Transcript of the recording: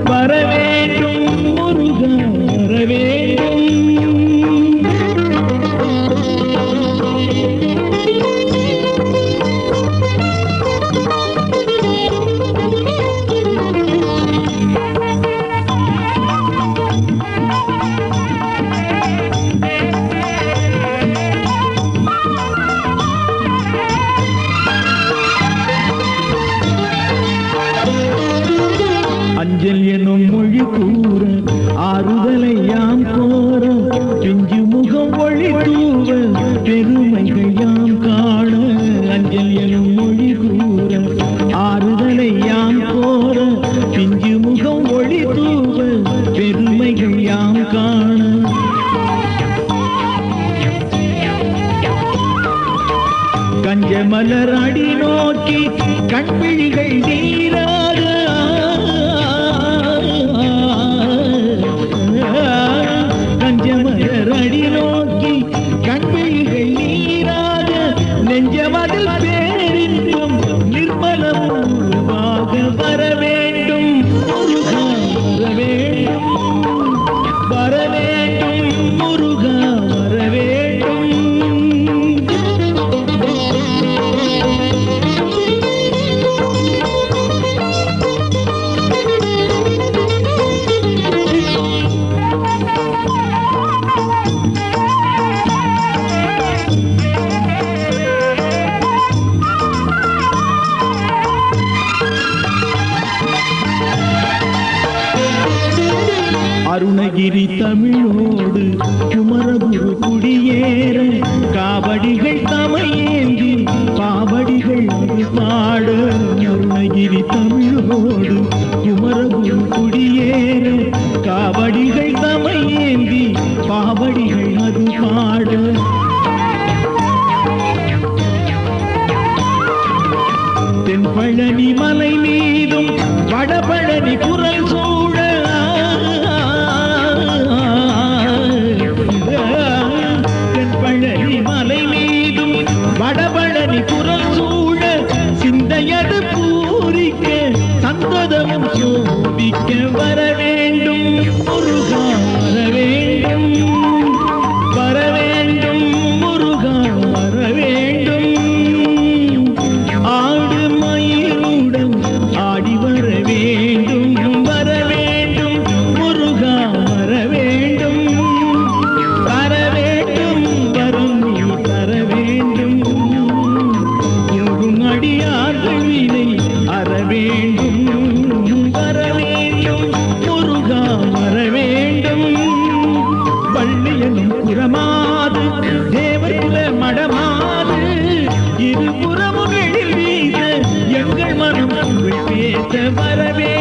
வரவேண்டும் முருகா வரவேண்டும். அஞ்சல் எனும் மொழி கூற ஆறுதலை யாம் கோர பிஞ்சு முகம் ஒளி தூவ பெருமைகள் யாம் காண. அஞ்சல் எனும் மொழி கூற ஆறுதலை யாம் கோர பிஞ்சு முகம் ஒளி தூவ பெருமைகள் யாம் காண. கஞ்ச மலர் அடி நோக்கி கண்விழிகள் நீராக அடி நோக்கி கண்விழிகள் நீராக நெஞ்சமதில் பேரின்பம் நிர்மலம் உருவாக வரவேண்டும் முருகா வரவேண்டும். வரவேண்டும் முருகா வரவேண்டும். அருணகிரி தமிழோடு குமரகுரு குடியேற காவடிகள் தமையேந்தி பாவடிகள் பாட. அருணகிரி தமிழோடு குமரகுரு குடியேற காவடிகள் தமையேந்தி பாவடிகள் அது பாட. தென்பழனி மலை மீதும் வடபழனி குரல் சூழ மலை மீதும் வடபழனி குரல் சூழ சிந்தையது பூரிக்க சந்ததமும் சோபிக்க வரவேண்டும் முருகா வரவேண்டும். வரவேண்டும் முருகா வரவேண்டும். ஆடு மயிலுடன் ஆடி வரவேண்டும். வரவேண்டும் முருகா வரவேண்டும். வரவேண்டும் வரும் நீ தர வேண்டும். எங்கும் அடியார்கள் வினை அற வேண்டும். வரவேண்டும் முருகா வரவேண்டும். பள்ளியனும் புறமாது தேவர் குல மடமாது இருபுறமும் எழில் வீச எங்கள் மனம் புகழ் பேச வரவே